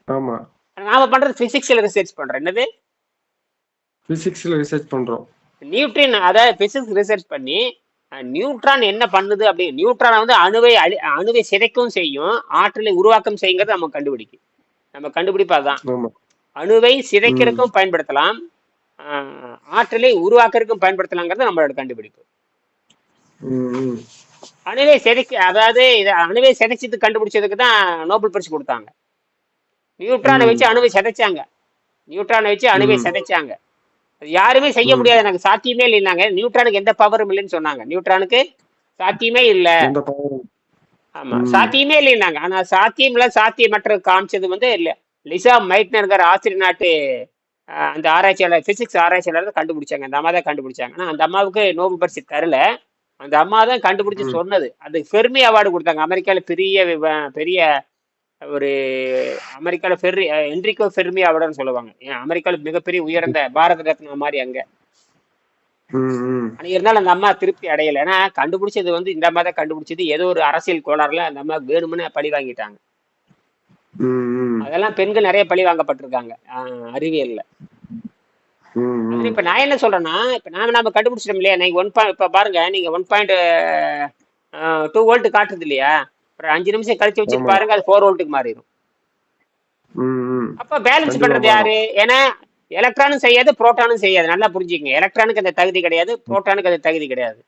ஆமா, நாம பண்றது பிசிக்ஸ்ல ரிசர்ச் பண்றோம். என்னது பிசிக்ஸ்ல ரிசர்ச் பண்றோம். நியூட்ரின், அதாவது பிசிக்ஸ் ரிசர்ச் பண்ணி நியூட்ரான் என்ன பண்ணுது அப்படி, நியூட்ரான் வந்து அணுவை சிதைக்கவும் செய்யும், ஆற்றலை உருவாக்கம் செய்யுங்கிறது நம்ம கண்டுபிடிக்கும். நம்ம கண்டுபிடிப்பு அதுதான். ஆமா. அணுவை ம் சிதைக்கிறதுக்கும் பயன்படுத்தலாம், ஆற்றலை உருவாக்குறதுக்கும் பயன்படுத்தலாங்கிறது நம்மளோட கண்டுபிடிப்பு. ம் ம். அணுவை சிதைக்க, அதாவது அணுவை சிதைச்சது கண்டுபிடிச்சதுக்கு தான் நோபல் பரிசு கொடுத்தாங்க. நியூட்ரானை ம் வச்சு அணுவை சிதைச்சாங்க. நியூட்ரானை வச்சு அணுவை ம். சிதைச்சாங்க. அது யாருமே செய்ய ம். முடியாது, எனக்கு சாத்தியமே இல்லைன்னாங்க. நியூட்ரானுக்கு எந்த பவரும் இல்லைன்னு சொன்னாங்க. நியூட்ரானுக்கு சாத்தியமே இல்லை. எந்த பவரும். ஆமா, ம் சாத்தியமே இல்லைன்னாங்க. ஆனா சாத்தியம் இல்ல, சாத்தியமற்ற காமிச்சது வந்து லிசா மைட்னர்ங்கிற ஆஸ்திரிய நாட்டு அந்த ஆராய்ச்சியாளர், பிசிக்ஸ் ஆராய்ச்சியாளர் தான் கண்டுபிடிச்சாங்க. அந்த அம்மா தான் கண்டுபிடிச்சாங்க. ஆனா அந்த அம்மாவுக்கு நோபல் பரிசு தரல. அந்த அம்மா தான் கண்டுபிடிச்சு ம். சொன்னது. அது ஃபெர்மி அவார்டு கொடுத்தாங்க. அமெரிக்கால பெரிய பெரிய ஒரு அமெரிக்கால என்ரிகோ ஃபெர்மி அவார்டுன்னு சொல்லுவாங்க. அமெரிக்கால மிகப்பெரிய உயர்ந்த பாரத ரத்னா மாதிரி அங்க. ம் ம். ஆனா இருந்தாலும் அந்த அம்மா திருப்தி அடையல. ஏன்னா கண்டுபிடிச்சது வந்து இந்த அம்மா தான் கண்டுபிடிச்சது. ஏதோ ஒரு அரசியல் கோளாறுல அந்த அம்மா வேணும்னு பழி வாங்கிட்டாங்க. ம் ம். அதெல்லாம் பெண்கள் நிறைய பழி வாங்கப்பட்டிருக்காங்க அறிவியல்ல. ம் அது ம். இப்ப நான் என்ன சொல்றேன்னா, இப்ப நம்ம கண்டுபிடிச்சிட்டோம் இல்லையா, நீங்க இப்ப பாருங்க, நீங்க 1.2 வோல்ட் காட்டுறது இல்லையா, ஒரு 5 நிமிஷம் கழிச்சு வச்சுட்டு ஆமா. பாருங்க, அது 4 வோல்ட்டுக்கு மாறிடும். ம் ம். அப்ப பேலன்ஸ் கண்டிப்பா பண்றது மாறும். யாரு? ஏன்னா எலக்ட்ரானும் செய்யாது, புரோட்டானும் செய்யாது. நல்லா புரிஞ்சுக்கங்க, எலக்ட்ரானுக்கு அந்த தகுதி கிடையாது, ம் புரோட்டானுக்கு அந்த தகுதி கிடையாது.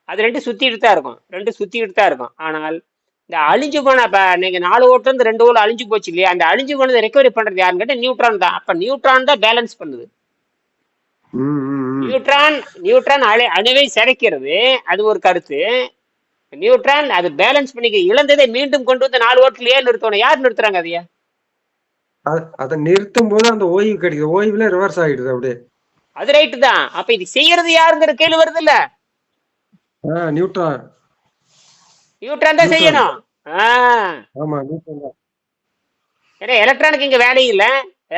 அது ரெண்டும் சுத்திட்டு தான் இருக்கும், ரெண்டும் சுத்திட்டு தான் இருக்கும். ஆனால் இந்த அழிஞ்சு போன, இப்ப நீங்க 4 வோல்ட் இருந்து 2 வோல்ட் அழிஞ்சு போச்சு இல்லையா, அந்த அழிஞ்சு போனதை ரெக்கவரி பண்றது யாருன்னு கேட்டா நியூட்ரான் தான். அப்ப நியூட்ரான் தான் பேலன்ஸ் பண்ணுது. ம் ம் ம். நியூட்ரான் அணுவை சிதைக்கிறது, அது ஒரு கருத்து. நியூட்ரான் அது பேலன்ஸ் பண்ணிக்க, இழந்ததை மீண்டும் கொண்டு வந்து 4 வோல்ட்லயே நிறுத்தணும். யார் நிறுத்துறாங்க அதையா? அதை நிறுத்தும் போது அந்த ஓய்வு கிடைக்குது, ஓய்வுல ரிவர்ஸ் ஆயிடுது அப்படியே. அது ரைட்டு தான். அப்ப இது செய்யறது யாருங்கிற கேள்வி வருது இல்ல. நியூட்ரான். நியூட்ரான் தான் செய்யணும். ஆமா, நியூட்ரான் தான். ஏன்னா எலக்ட்ரானுக்கு இங்க வேலை இல்ல.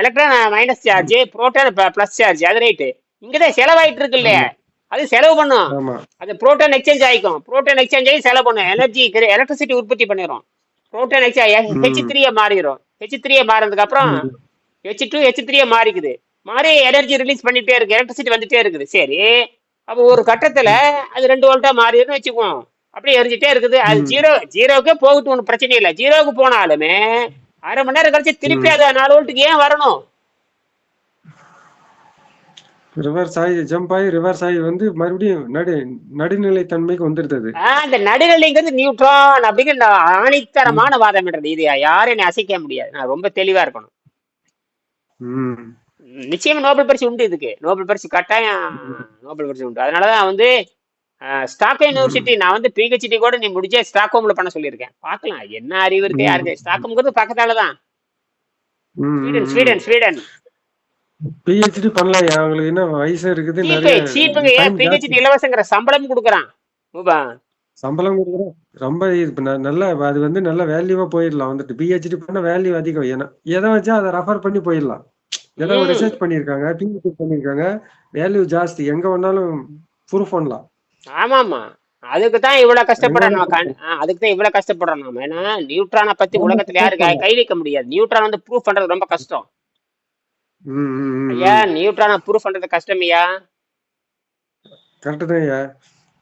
Electron minus charge, proton plus charge, அது ரைட்டு. இங்கதான் செலவாயிட்டு இருக்கு இல்லையா, ஆமா அது செலவு பண்ணும். ஆமா. அது புரோட்டான் எக்ஸ்சேஞ்ச் ஆயிக்கும், புரோட்டான் எக்ஸ்சேஞ்ச் ஆகி செலவு பண்ணும், எனர்ஜி எலக்ட்ரிசிட்டி உற்பத்தி பண்ணிடும். புரோட்டான் எக்ஸ்சேஞ்ச் ம் H3 மாறிடும். H3 மாறினதுக்கு அப்புறம் ம் H2 H3 மாறிக்குது. மாறி எனர்ஜி ரிலீஸ் பண்ணிட்டே இருக்கு, எலக்ட்ரிசிட்டி வந்துட்டே இருக்குது. சரி, அப்போ ஒரு கட்டத்துல அது 2 வோல்ட்டா மாறிடுன்னு வச்சுக்குவோம். அப்படியே எரிஞ்சிட்டே இருக்குது. அது ம் ஜீரோக்கே போகட்டும், ஒன்றும் பிரச்சனை இல்லை. ஜீரோவுக்கு போனாலுமே அரை மணி நேரம் கழிச்சு திருப்பி ம். அது 4 வோல்ட்டுக்கு ஏன் வரணும்? ரிவர்ஸ் ஆகி ஜம்ப் ஆகி ரிவர்ஸ் ஆகி வந்து மறுபடியும் நடுநிலை தன்மைக்கு வந்துருது. அந்த நடுநிலைங்கிறது நியூட்ரான் அப்படிங்கிற ஆணித்தரமான வாதம் என்றது. இது யாரும் என்னை அசைக்க முடியாது. நான் ரொம்ப தெளிவா இருக்கணும். ம் நிச்சயமா நோபல் பரிசு உண்டு இதுக்கு. நோபல் பரிசு கட்டாயம், நோபல் பரிசு உண்டு. அதனாலதான் வந்து ஸ்டாக்ஹோம் யூனிவர்சிட்டி, நான் வந்து பிஹெச்டி கூட நீ முடிஞ்ச ஸ்டாக்ஹோம்ல பண்ண சொல்லியிருக்கேன். பார்க்கலாம் என்ன அறிவு இருக்கு யாருக்கு. ஸ்டாக்ஹோம்ங்கிறது பக்கத்தாலதான், ஸ்வீடன் ஸ்வீடன் ஸ்வீடன். பிஹெச்டி பண்ணலாம், அவங்களுக்கு என்ன வயசு இருக்குது, நிறைய சீப்புங்க. டைம் பிஹெச்டி இலவசங்கிற சம்பளம் கொடுக்குறான். சம்பளம் கொடுக்குறோம். ரொம்ப நல்ல, அது வந்து நல்ல வேல்யூவா போயிடலாம். வந்துட்டு பிஹெச்டி பண்ண வேல்யூ அதிகம். ஏன்னா எதை வச்சா அதை ரெஃபர் பண்ணி போயிடலாம். ஏதாவது ரிசர்ச் பண்ணியிருக்காங்க, பிஹெச்டி பண்ணியிருக்காங்க, வேல்யூ ஜாஸ்தி. எங்க வேணாலும் ப்ரூஃப் பண்ணலாம். ஆமாமா, அதுக்கு தான் இவ்வளவு கஷ்டப்படுறோம் நம்ம. அதுக்கு தான் இவ்வளவு கஷ்டப்படுறோம் நம்ம. ஏன்னா நியூட்ரானை பத்தி உலகத்துல யாரு கை வைக்க முடியாது. நியூட்ரான் வந்து ப்ரூஃப் பண்றது ரொம்ப கஷ்டம். ஐயா, நியூட்ரானை ப்ரூஃப் பண்றது கஷ்டம் ஐயா. கரெக்டு தான் ஐயா.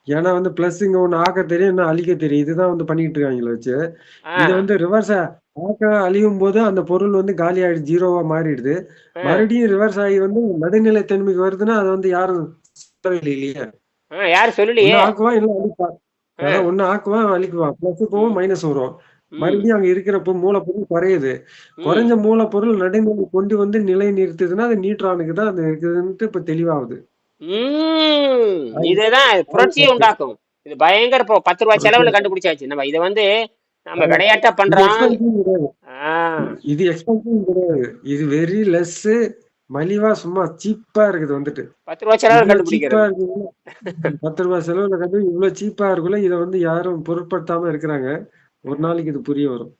ஏன்னா வந்து பிளஸ் இங்க ஒண்ணு ஆக்க தெரியும், இன்னும் அழிக்க தெரியும். இதுதான் வந்து பண்ணிட்டு இருக்காங்களே வச்சு. இது வந்து ரிவர்ஸ் ஆக்க அழியும் போது அந்த பொருள் வந்து காலி ஆயிடுது, ஜீரோவா மாறிடுது. மறுபடியும் ரிவர்ஸ் ஆகி வந்து நடுநிலை தன்மைக்கு வருதுன்னா அது வந்து யாரும் இல்லையா, யாரும் சொல்லலையே. ஆக்குவான் இல்ல அழிப்பான். அதான் ஒண்ணு ஆக்குவான் அழிக்குவான், பிளஸ் போகும் மைனஸ் வரும். மறுபடியும் அங்க இருக்கிற மூலப்பொருள் குறையுது. குறைஞ்ச மூலப்பொருள் நடுநிலை கொண்டு வந்து நிலை நிறுத்துதுன்னா அது நியூட்ரானுக்கு தான் அது இருக்குதுன்ட்டு இப்ப தெளிவாகுது. இதுதான் புரட்சியை உண்டாக்கும். இது பயங்கர 10 ரூபாய் செலவுல கண்டுபிடிச்சாச்சு. நம்ம இதை வந்து நம்ம விளையாட்டா பண்றோம். இது எக்ஸ்பென்சிவ் கிடையாது, இது வெரி லெஸ், மலிவா சும்மா சீப்பா இருக்குது. வந்துட்டு 10 ரூபாய் செலவுல கண்டுபிடிக்கிறது. 10 ரூபாய் செலவுல கண்டு இவ்வளவு சீப்பா இருக்குல்ல, இதை வந்து யாரும் பொருட்படுத்தாம இருக்கிறாங்க. ஒரு நாளைக்கு இது புரிய வரும்.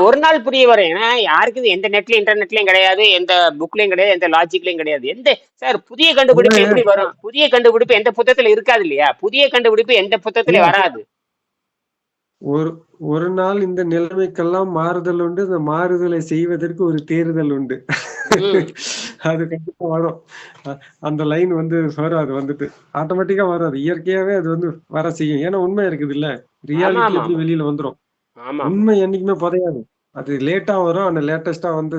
ஒரு நாள் புரிய வரும். ஏன்னா யாருக்கு இது எந்த நெட்லயும் இன்டர்நெட்லயும் கிடையாது, எந்த புக்லயும் கிடையாது, எந்த லாஜிக்லயும் கிடையாது. சார் புதிய கண்டுபிடிப்பு அதான் எப்படி வரும்? புதிய கண்டுபிடிப்பு எந்த புத்தகத்துல இருக்காது இல்லையா? புதிய கண்டுபிடிப்பு எந்த புத்தகத்துல இல்ல வராது. ஒரு ஒரு நாள் இந்த நிலைமைக்கெல்லாம் மாறுதல் உண்டு. இந்த மாறுதலை செய்வதற்கு ஒரு தேறுதல் உண்டு. ம் அது கண்டிப்பா வரும். அந்த லைன் வந்து வரும். அது வந்துட்டு ஆட்டோமேட்டிக்கா வரும். அது இயற்கையாவே அது வந்து வர செய்யும். ஏன்னா உண்மை இருக்குது இல்ல. ஆமா ரியாலிட்டி ஆமா எப்படி ஆமா வெளியில வந்துரும். ஆமா ஆமா. உண்மை என்னைக்குமே புதையாது. அது லேட்டா வரும். அந்த லேட்டஸ்டா வந்து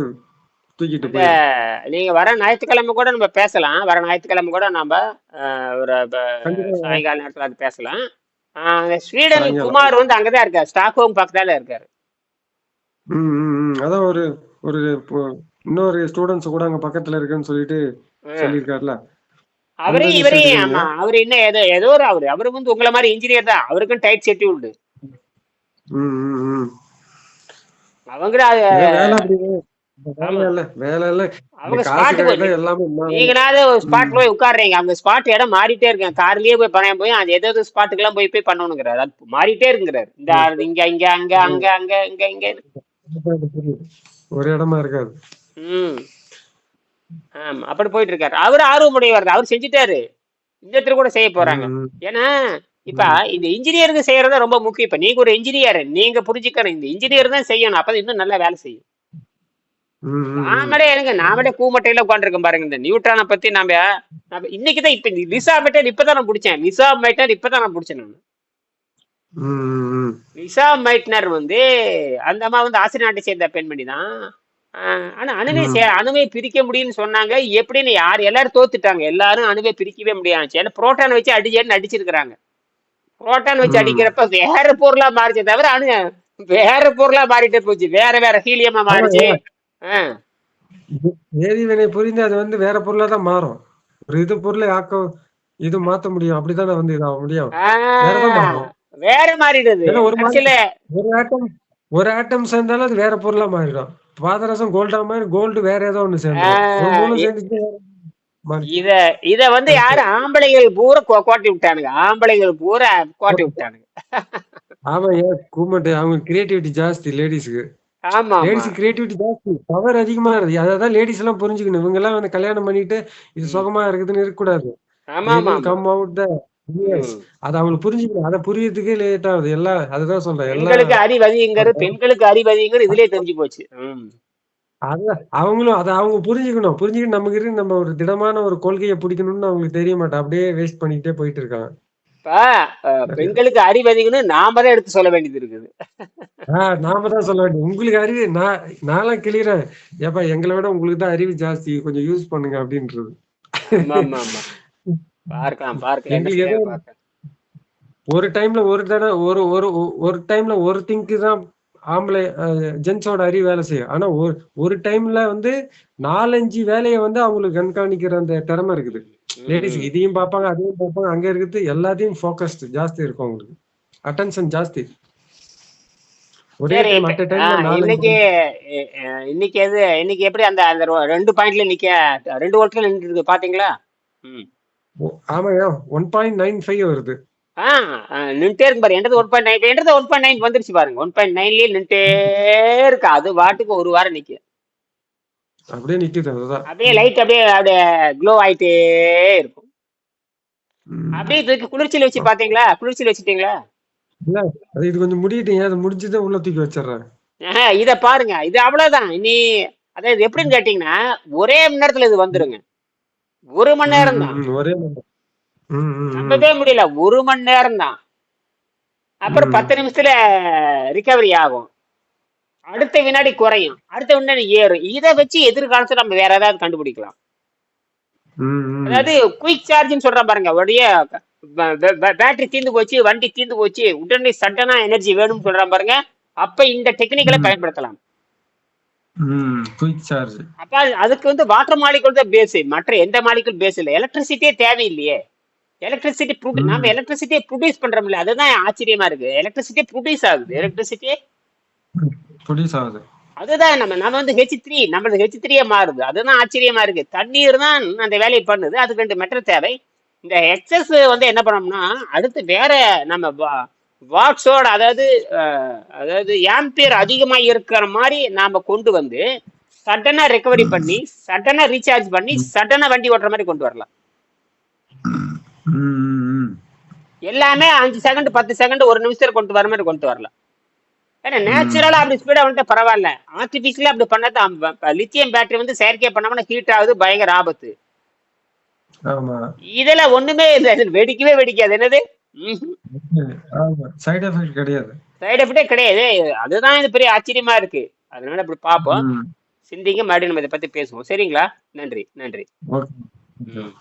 தூக்கிட்டு அந்த போயிரும். நீங்க வர ஞாயிற்றுக்கிழமை கூட நம்ம பேசலாம். வர ஞாயிற்றுக்கிழமை கூட நம்ம ஒரு கண்டிப்பா சாயங்கால நேரத்துல அது பேசலாம். அந்த ஸ்வீடன் சாயங்காலம். குமார் வந்து அங்கதான் இருக்காரு, ஸ்டாக்ஹோம் பக்கத்தால இருக்காரு. அதான் ஒரு ஒரு இன்னொரு ஸ்டூடெண்ட்ஸ் கூட அங்க பக்கத்துல இருக்குன்னு சொல்லிட்டு ம். சொல்லியிருக்காருல. அந்த அவரையும் நியூஸ் இவரையும் ஆமா, எடுக்குறீங்களா? அவரு இன்னும் ஏதோ ஒரு அவரு வந்து உங்களை மாதிரி இன்ஜினியர் தான், அவருக்கும் டைட் ஷெட்யூல்டு. ம், ம், ம். அவங்க ஏதோ வேலை அப்படி வேலை ஆமா, இல்ல வேலை இல்ல. இந்த அவங்க காசுக்காக ஸ்பாட்டுக்கு தான் எல்லாமே நீங்களாவது ஒரு ஸ்பாட் ம், போய் உட்காடுறீங்க, அவங்க ஸ்பாட் இடம் மாறிட்டே இருக்கேன், கார்லயே போய் பணம் போய் அது எதாவது ஸ்பாட்டுக்கெல்லாம் போய் பண்ணணுங்கிறாரு, அது மாறிட்டே இருக்குங்கிறாரு. இந்த ம், இங்க இங்க அங்க ம். அங்க அங்க இங்க இங்க. புரியுது. ஒரு இடமா இருக்காது. ம் ஆமா, அப்படி போயிட்டு இருக்காரு. அவரு ஆர்வமுடையவர் தான், அவர் செஞ்சுட்டாரு, இந்த இடத்துல கூட செய்ய போறாங்க. ம், ஏன்னா இப்ப ம், இந்த இன்ஜினியருக்கு செய்யறதா ரொம்ப முக்கியம். இப்ப நீங்க ஒரு இன்ஜினியர், நீங்க புரிஞ்சுக்கணும், இந்த இன்ஜினியர் தான் செய்யணும், அப்பதான் இன்னும் நல்லா வேலை செய்யும். ம், ம், ம். நாமளே கூமட்டையில உட்காந்துருக்கோம் பாருங்க. இந்த நியூட்ரானை பத்தி இன்னைக்குதான் இப்ப லிசா மெட்டர் இப்பதான் நான் பிடிச்சேன். நான் பிடிச்சேன் நான். ம், ம், லிசா மைட்னர் வந்து அந்த அம்மா வந்து ஆசிரியர் நாட்டை சேர்ந்த பெண்மணி தான். ஆனா ம், அணுவை பிரிக்க முடியும்னு சொன்னாங்க. எப்படின்னு எல்லாரும் தோத்துட்டாங்க. எல்லாரும் அணுவை பிரிக்கவே முடியாது. ஏன்னா புரோட்டான் வச்சு அடிச்சிருக்கிறாங்க. புரோட்டான் வச்சு ம். அடிக்கிறப்ப வேற பொருளா மாறிச்சே தவிர வேற பொருளா மாறிட்டே போச்சு. வேற வேற ஹீலியமா மாறிச்சு. ஆமாங்க. ஆஹ் வேதிவினை புரிந்து அது வந்து வேற பொருளா தான் மாறும். ஒரு இது பொருளை இது மாத்த முடியும். அப்படித்தானே வந்து இதாக முடியும். வேறதான் ஆஹ் மாறும். வேற மாறிடுது ஏன்னா கடைசியில. ஒரு ஆட்டம் ஒரு ஆட்டம் சேர்ந்தாலும் அது வேற பொருளா மாறிடும். பாதரசம் கோல்டா மாறி கோல்டு வேற ஏதோ ஒண்ணு சேர்ந்துரும். ஒரு ஆஹ் மூணு இ- சேர்ந்துச்சு மாறி. இத இத வந்து கரெக்ட். யாரு ஆம்பளைகள் பூரா கோட்டி விட்டானுங்க. ஆம்பளைகள் பூரா கோட்டி விட்டானுங்க. ஆமா ஏன் கூமட்டு அவங்க கிரியேட்டிவிட்டி ஜாஸ்தி லேடிஸ்க்கு. ஆமா ஆமா லேடிஸ் கிரியேட்டிவிட்டி ஜாஸ்தி. பவர் அதிகமா இருக்கு. அதான் லேடிஸ் எல்லாம் புரிஞ்சுக்கணும். இவங்க எல்லாம் வந்து கல்யாணம் பண்ணிட்டு இது ம். சுகமா இருக்குதுன்னு இருக்கக்கூடாது. ஆமா they ஆமா will ஆமா. come out the yes. ம். அது அவங்களுக்கு புரிஞ்சுக்கணும். அதை புரியறதுக்கே லேட் ஆகுது. எல்லாம் அதுதான் சொல்றேன். எல்லாம் பெண்களுக்கு அறிவதிங்கிறது பெண்களுக்கு அறிவதிங்கிறது இதுலயே தெரிஞ்சு போச்சு. அது அவங்களும் அதை அவங்க புரிஞ்சுக்கணும். புரிஞ்சுக்கிட்டு நமக்கு இருக்கு நம்ம ஒரு திடமான ஒரு கொள்கையை பிடிக்கணும்னு அவங்களுக்கு தெரிய மாட்டேன். அப்படியே வேஸ்ட் பண்ணிக்கிட்டே போயிட்டு இருக்காங்க. இப்ப பெண்களுக்கு அறிவதிங்கன்னு நாம தான் எடுத்து சொல்ல வேண்டியது இருக்குது. நாம தான் சொல்ல வேண்டிய உங்களுக்கு அறிவு நான்லாம் கிளியறேன். ஏப்பா எங்களை விட உங்களுக்கு தான் அறிவு ஜாஸ்தி, கொஞ்சம் யூஸ் பண்ணுங்க அப்படின்றது. ஆமா ஆமா ஆமா. பார்க்கலாம் என்ன எங்களுக்கு செய்ய ஏதோ பார்க்கலாம். ஒரு டைம்ல ஒரு தடவை ஒரு ஒரு ஒரு டைம்ல ஒரு திங்க்கு தான் ஆம்பளை ஜென்ஸோட அறிவு வேலை செய்யும். ஆனா ஒரு டைம்ல வந்து 4-5 வேலையை வந்து அவங்களுக்கு கண்காணிக்கிற அந்த திறமை இருக்குது. லேடிஸ் ம். இதையும் பார்ப்பாங்க, அதையும் பார்ப்பாங்க, அங்க இருக்குது எல்லாத்தையும் ஃபோக்கஸ்ட் ஜாஸ்தி இருக்கும் அவங்களுக்கு. அட்டென்ஷன் ஜாஸ்தி. ஒரே சரி டைம் இப்ப அட் டைம்ல 4-5 இன்னைக்கு எப்படி அந்த அந்த 2 பாயிண்ட்ல 2 ஓட்டத்துல நின்று இருக்கு பாத்தீங்களா? ம். ஆமாயா 1.95 வருது. நின்றுட்டே இருக்கு பாரு. என்றது 1.9, என்றது 1.9 வந்துருச்சு பாருங்க. 1.9லயே நின்றுட்டே இருக்கு. அது பாட்டுக்கு ஒரு வாரம் நிக்கு. அப்படியே நிக்குது. அதுதான். அப்படியே லைட் அப்படியே அப்படியே க்ளோ ஆயிட்டே இருக்கும். அப்படியே தூக்கி குளிர்ச்சியில வச்சு பாத்தீங்களா? குளிர்ச்சியில வச்சுட்டீங்களா? இல்ல அது இது கொஞ்சம் முடியட்டும். அது முடிச்சுதான் உள்ள தூக்கி வச்சிடுறேன். இத பாருங்க, இது அவ்வளவுதான். இனி அதாவது எப்படின்னு கேட்டீங்கன்னா, ஒரே மணி நேரத்துல இது வந்துருங்க. 1 மணி நேரம் தான். ஒரே நம்பவே முடியல. 1 மணி நேரம் தான். அப்புறம் 10 நிமிஷத்துல ரிகவரி ஆகும். அடுத்த வினாடி குறையும், அடுத்த வினாடி ஏறும். இதை வச்சு எதிர்காலத்துல நம்ம வேற ஏதாவது கண்டுபிடிக்கலாம். அதாவது குயிக் சார்ஜ்னு சொல்ற பாருங்க. உடைய பேட்டரி தீர்ந்து போச்சு, வண்டி தீர்ந்து போச்சு, உடனே சட்டனா எனர்ஜி வேணும்னு சொல்ற பாருங்க. அப்ப இந்த டெக்னிக்கலை பயன்படுத்தலாம். Quick charge. அப்ப அதுக்கு வந்து வாட்டர் மாலிகுல் தான் பேஸ், மற்ற எந்த மாலிகுல் பேஸ் இல்லை. எலக்ட்ரிசிட்டியே தேவையில்லையே. நாம எலக்ட்ரிசிட்டியை ப்ரொடியூஸ் பண்றோம்ல, அதுதான் ஆச்சரியமா இருக்கு. எலக்ட்ரிசிட்டி ப்ரொடியூஸ் ஆகுது. அதுதான் நம்ம வந்து H3, நம்மளது H3 மாறுது. அதுதான் ஆச்சரியமா இருக்கு. தண்ணீர் தான் அந்த வேலையை பண்ணுது. அதுக்கு 2 மெட்டல் தேவை. இந்த எக்ஸஸ் வந்து என்ன பண்ணோம்னா அடுத்து வேற நம்ம வாட்ஸோட அதாவது ஆம்பியர் அதிகமா இருக்கிற மாதிரி நாம கொண்டு வந்து சடனா ரெக்கவரி பண்ணி சடனா ரீசார்ஜ் பண்ணி சடனா வண்டி ஓட்டுற மாதிரி கொண்டு வரலாம். எல்லாமே 5 செகண்ட் 10 செகண்ட் 1 நிமிஷத்துல கொண்டு வர மாதிரி கொண்டு வரலாம். ஏன்னா நேச்சுரலா அப்படி ஸ்பீடா வந்துட்டு பரவாயில்ல. ஆர்டிபிஷியலா அப்படி பண்ணாதான் லித்தியம் பேட்டரி வந்து செயற்கை பண்ணாம ஹீட் ஆகுது, பயங்கர ஆபத்து. ஆமா இதுல ஒண்ணுமே இல்லை, வெடிக்கவே வெடிக்காது. என்னது ஆமா சைடு எஃபெக்ட் கிடையாது. சைடு எஃபெக்டே கிடையாது. அதுதான் இது பெரிய ஆச்சரியமா இருக்கு. அதனால இப்படி பார்ப்போம், சிந்திங்க, மறுபடியும் நம்ம இதை பத்தி பேசுவோம். சரிங்களா? நன்றி நன்றி. ஓகே. ம்.